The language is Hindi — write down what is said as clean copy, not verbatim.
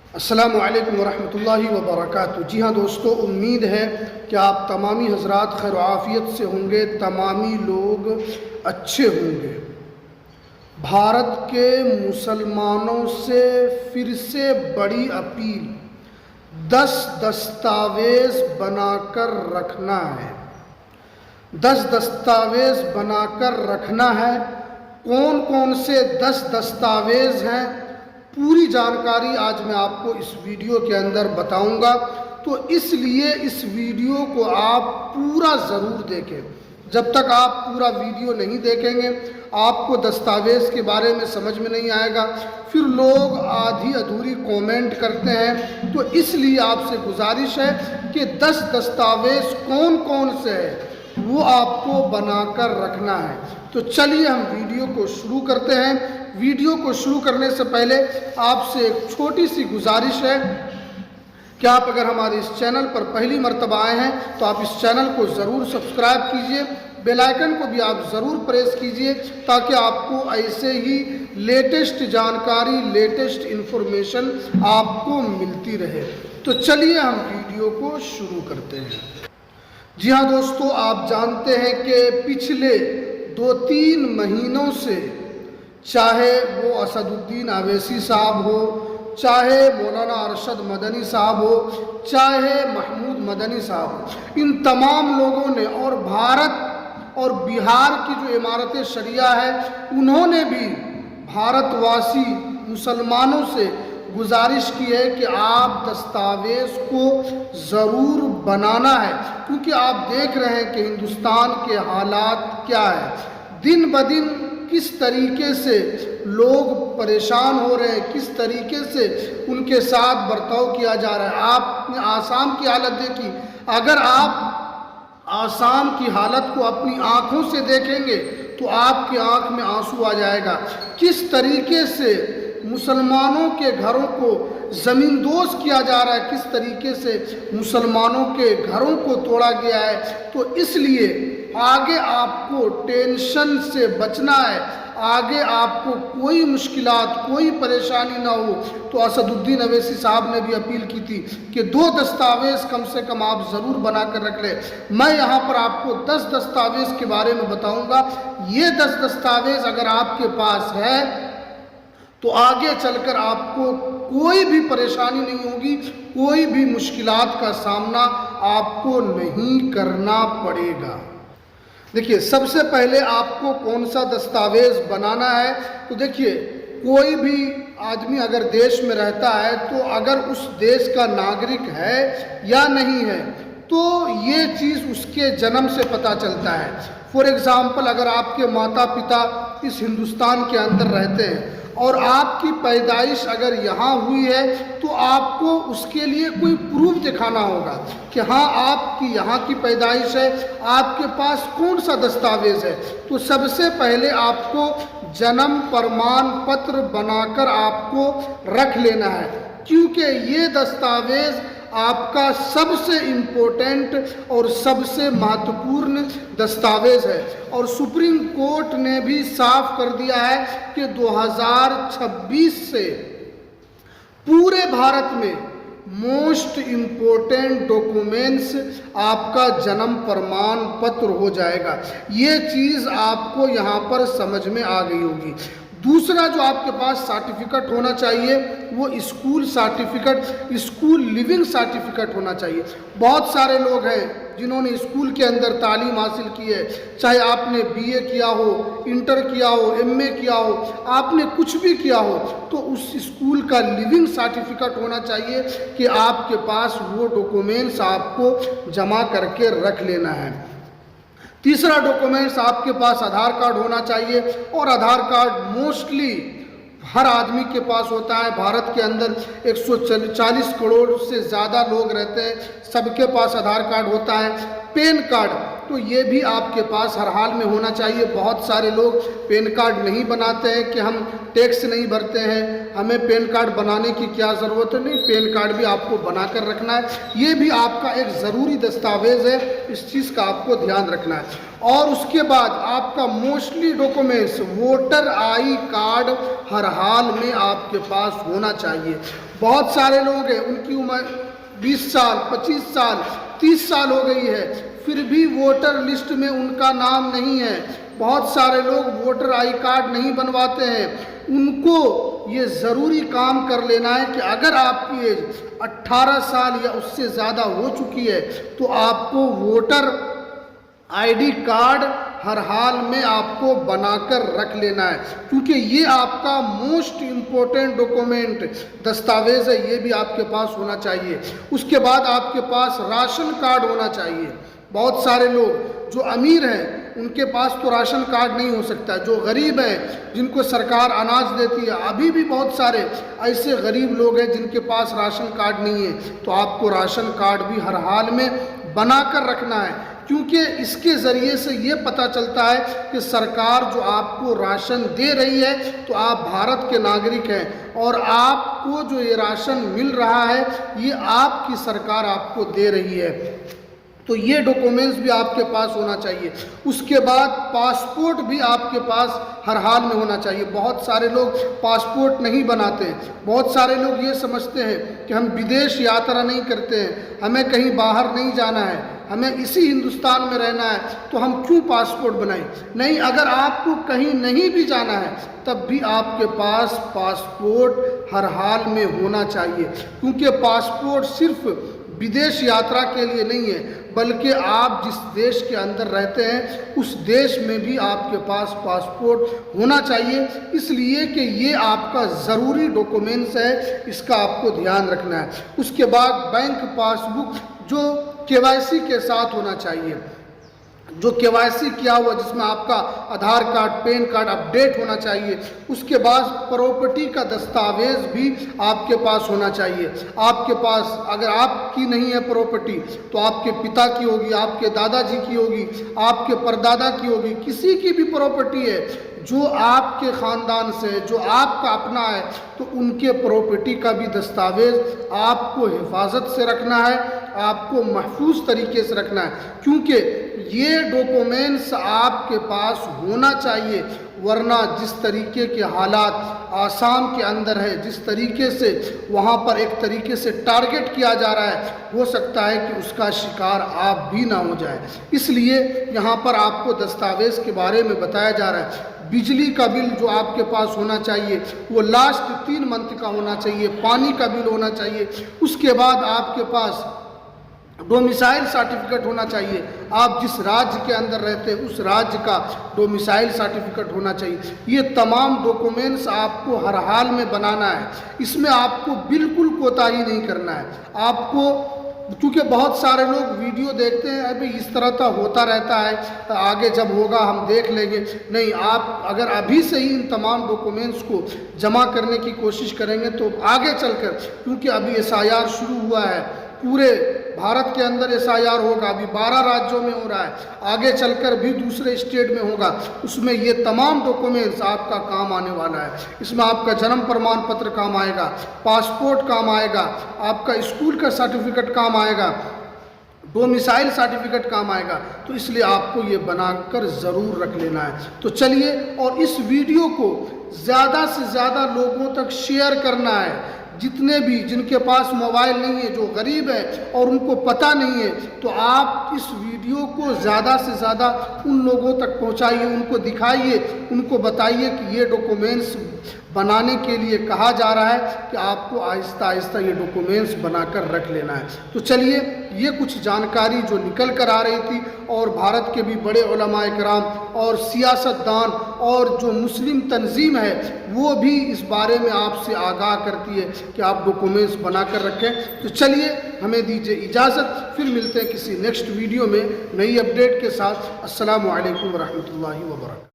अस्सलामु अलैकुम वरहमतुल्लाहि वबरकातुहू। जी हाँ दोस्तों, उम्मीद है कि आप तमामी हजरात खैर आफ़ियत से होंगे, तमामी लोग अच्छे होंगे। भारत के मुसलमानों से फिर से बड़ी अपील, 10 दस्तावेज़ बनाकर रखना है। 10 दस्तावेज़ बनाकर रखना है। कौन कौन से 10 दस्तावेज़ हैं, पूरी जानकारी आज मैं आपको इस वीडियो के अंदर बताऊंगा। तो इसलिए इस वीडियो को आप पूरा ज़रूर देखें। जब तक आप पूरा वीडियो नहीं देखेंगे आपको दस्तावेज़ के बारे में समझ में नहीं आएगा। फिर लोग आधी अधूरी कमेंट करते हैं। तो इसलिए आपसे गुजारिश है कि 10 दस्तावेज़ कौन कौन से हैं वो आपको बनाकर रखना है। तो चलिए हम वीडियो को शुरू करते हैं। वीडियो को शुरू करने से पहले आपसे एक छोटी सी गुजारिश है कि आप अगर हमारे इस चैनल पर पहली मर्तबा आए हैं तो आप इस चैनल को ज़रूर सब्सक्राइब कीजिए, बेल आइकन को भी आप ज़रूर प्रेस कीजिए ताकि आपको ऐसे ही लेटेस्ट जानकारी, लेटेस्ट इन्फॉर्मेशन आपको मिलती रहे। तो चलिए हम वीडियो को शुरू करते हैं। जी हाँ दोस्तों, आप जानते हैं कि पिछले 2-3 महीनों से चाहे वो असदुद्दीन अवैसी साहब हो, चाहे मौलाना अरशद मदनी साहब हो, चाहे महमूद मदनी साहब हो, इन तमाम लोगों ने और भारत और बिहार की जो इमारत शरिया है उन्होंने भी भारतवासी मुसलमानों से गुजारिश की है कि आप दस्तावेज़ को ज़रूर बनाना है। क्योंकि आप देख रहे हैं कि हिंदुस्तान के हालात क्या है, दिन ब दिन किस तरीके से लोग परेशान हो रहे हैं, किस तरीके से उनके साथ बर्ताव किया जा रहा है। आपने आसाम की हालत देखी, अगर आप आसाम की हालत को अपनी आँखों से देखेंगे तो आपकी आँख में आंसू आ जाएगा। किस तरीके से मुसलमानों के घरों को ज़मींदोज़ किया जा रहा है, किस तरीके से मुसलमानों के घरों को तोड़ा गया है। तो इसलिए आगे आपको टेंशन से बचना है, आगे आपको कोई मुश्किलात, कोई परेशानी ना हो। तो असदुद्दीन अवैसी साहब ने भी अपील की थी कि 2 दस्तावेज़ कम से कम आप ज़रूर बना कर रख लें। मैं यहाँ पर आपको 10 दस्तावेज़ के बारे में बताऊँगा। ये 10 दस्तावेज़ अगर आपके पास है तो आगे चलकर आपको कोई भी परेशानी नहीं होगी, कोई भी मुश्किलात का सामना आपको नहीं करना पड़ेगा। देखिए, सबसे पहले आपको कौन सा दस्तावेज़ बनाना है। तो देखिए, कोई भी आदमी अगर देश में रहता है तो अगर उस देश का नागरिक है या नहीं है तो ये चीज़ उसके जन्म से पता चलता है। फॉर एग्ज़ाम्पल, अगर आपके माता पिता इस हिंदुस्तान के अंदर रहते हैं और आपकी पैदाइश अगर यहाँ हुई है तो आपको उसके लिए कोई प्रूफ दिखाना होगा कि हाँ आपकी यहाँ की पैदाइश है, आपके पास कौन सा दस्तावेज़ है। तो सबसे पहले आपको जन्म प्रमाण पत्र बनाकर आपको रख लेना है, क्योंकि ये दस्तावेज़ आपका सबसे इम्पोर्टेंट और सबसे महत्वपूर्ण दस्तावेज़ है। और सुप्रीम कोर्ट ने भी साफ कर दिया है कि 2026 से पूरे भारत में मोस्ट इम्पोर्टेंट डॉक्यूमेंट्स आपका जन्म प्रमाण पत्र हो जाएगा। ये चीज़ आपको यहाँ पर समझ में आ गई होगी। दूसरा जो आपके पास सर्टिफिकेट होना चाहिए वो school certificate, school leaving certificate होना चाहिए। बहुत सारे लोग हैं जिन्होंने स्कूल के अंदर तालीम हासिल की है, चाहे आपने बीए किया हो, इंटर किया हो, एमए किया हो, आपने कुछ भी किया हो, तो उस स्कूल का लिविंग सर्टिफिकेट होना चाहिए कि आपके पास वो डॉक्यूमेंट्स आपको जमा करके रख लेना है। तीसरा डॉक्यूमेंट्स आपके पास आधार कार्ड होना चाहिए। और आधार कार्ड मोस्टली हर आदमी के पास होता है। भारत के अंदर 140 करोड़ से ज़्यादा लोग रहते हैं, सबके पास आधार कार्ड होता है। पैन कार्ड तो ये भी आपके पास हर हाल में होना चाहिए। बहुत सारे लोग पैन कार्ड नहीं बनाते हैं कि हम टैक्स नहीं भरते हैं, हमें पैन कार्ड बनाने की क्या ज़रूरत है। नहीं, पैन कार्ड भी आपको बनाकर रखना है। ये भी आपका एक ज़रूरी दस्तावेज़ है, इस चीज़ का आपको ध्यान रखना है। और उसके बाद आपका mostly documents voter I card हर हाल में आपके पास होना चाहिए। बहुत सारे लोग हैं उनकी उम्र 20 साल, 25 साल, 30 साल हो गई है, फिर भी वोटर लिस्ट में उनका नाम नहीं है। बहुत सारे लोग वोटर आई कार्ड नहीं बनवाते हैं। उनको ये ज़रूरी काम कर लेना है कि अगर आपकी एज 18 साल या उससे ज़्यादा हो चुकी है तो आपको वोटर आईडी कार्ड हर हाल में आपको बनाकर रख लेना है, क्योंकि ये आपका मोस्ट इम्पोर्टेंट डॉक्यूमेंट दस्तावेज़ है, ये भी आपके पास होना चाहिए। उसके बाद आपके पास राशन कार्ड होना चाहिए। बहुत सारे लोग जो अमीर हैं उनके पास तो राशन कार्ड नहीं हो सकता, जो गरीब हैं जिनको सरकार अनाज देती है, अभी भी बहुत सारे ऐसे गरीब लोग हैं जिनके पास राशन कार्ड नहीं है, तो आपको राशन कार्ड भी हर हाल में बनाकर रखना है, क्योंकि इसके ज़रिए से ये पता चलता है कि सरकार जो आपको राशन दे रही है तो आप भारत के नागरिक हैं और आपको जो ये राशन मिल रहा है ये आपकी सरकार आपको दे रही है। तो ये डॉक्यूमेंट्स भी आपके पास होना चाहिए। उसके बाद पासपोर्ट भी आपके पास हर हाल में होना चाहिए। बहुत सारे लोग पासपोर्ट नहीं बनाते हैं। बहुत सारे लोग ये समझते हैं कि हम विदेश यात्रा नहीं करते हैं, हमें कहीं बाहर नहीं जाना है, हमें इसी हिंदुस्तान में रहना है, तो हम क्यों पासपोर्ट बनाएं? नहीं, अगर आपको कहीं नहीं भी जाना है तब भी आपके पास पासपोर्ट हर हाल में होना चाहिए, क्योंकि पासपोर्ट सिर्फ विदेश यात्रा के लिए नहीं है, बल्कि आप जिस देश के अंदर रहते हैं उस देश में भी आपके पास पासपोर्ट होना चाहिए, इसलिए कि ये आपका ज़रूरी डॉक्यूमेंट्स है, इसका आपको ध्यान रखना है। उसके बाद बैंक पासबुक जो केवाईसी के साथ होना चाहिए, जो केवाईसी किया हुआ जिसमें आपका आधार कार्ड, पैन कार्ड अपडेट होना चाहिए। उसके बाद प्रॉपर्टी का दस्तावेज भी आपके पास होना चाहिए। आपके पास अगर आपकी नहीं है प्रॉपर्टी तो आपके पिता की होगी, आपके दादाजी की होगी, आपके परदादा की होगी, किसी की भी प्रॉपर्टी है जो आपके ख़ानदान से, जो आपका अपना है, तो उनके प्रॉपर्टी का भी दस्तावेज़ आपको हिफाजत से रखना है, आपको महफूज तरीके से रखना है, क्योंकि ये डॉक्यूमेंट्स आपके पास होना चाहिए। वरना जिस तरीके के हालात आसाम के अंदर है, जिस तरीके से वहाँ पर एक तरीके से टारगेट किया जा रहा है, हो सकता है कि उसका शिकार आप भी ना हो जाए। इसलिए यहाँ पर आपको दस्तावेज़ के बारे में बताया जा रहा है। बिजली का बिल जो आपके पास होना चाहिए वो लास्ट 3 मंथ का होना चाहिए, पानी का बिल होना चाहिए। उसके बाद आपके पास डोमिसाइल सर्टिफिकेट होना चाहिए, आप जिस राज्य के अंदर रहते हैं उस राज्य का डोमिसाइल सर्टिफिकेट होना चाहिए। ये तमाम डॉक्यूमेंट्स आपको हर हाल में बनाना है, इसमें आपको बिल्कुल कोताही नहीं करना है। आपको, क्योंकि बहुत सारे लोग वीडियो देखते हैं, अभी इस तरह का होता रहता है, आगे जब होगा हम देख लेंगे। नहीं, आप अगर अभी से ही इन तमाम डॉक्यूमेंट्स को जमा करने की कोशिश करेंगे तो आगे चलकर, क्योंकि अभी एसआईआर शुरू हुआ है, पूरे भारत के अंदर एसआईआर होगा, अभी 12 राज्यों में हो रहा है, आगे चलकर भी दूसरे स्टेट में होगा, उसमें ये तमाम डॉक्यूमेंट्स आपका काम आने वाला है। इसमें आपका जन्म प्रमाण पत्र काम आएगा, पासपोर्ट काम आएगा, आपका स्कूल का सर्टिफिकेट काम आएगा, डोमिसाइल सर्टिफिकेट काम आएगा। तो इसलिए आपको ये बनाकर ज़रूर रख लेना है। तो चलिए, और इस वीडियो को ज़्यादा से ज़्यादा लोगों तक शेयर करना है। जितने भी जिनके पास मोबाइल नहीं है, जो गरीब है और उनको पता नहीं है, तो आप इस वीडियो को ज़्यादा से ज़्यादा उन लोगों तक पहुंचाइए, उनको दिखाइए, उनको बताइए कि ये डॉक्यूमेंट्स बनाने के लिए कहा जा रहा है कि आपको आहिस्ता आहिस्ता ये डॉक्यूमेंट्स बनाकर रख लेना है। तो चलिए, ये कुछ जानकारी जो निकल कर आ रही थी, और भारत के भी बड़े उलमाए कराम और सियासतदान और जो मुस्लिम तंजीम है वो भी इस बारे में आपसे आगाह करती है कि आप डॉक्यूमेंट्स बनाकर रखें। तो चलिए, हमें दीजिए इजाज़त, फिर मिलते हैं किसी नेक्स्ट वीडियो में नई अपडेट के साथ। अस्सलामु अलैकुम व रहमतुल्लाहि व बरकातहू।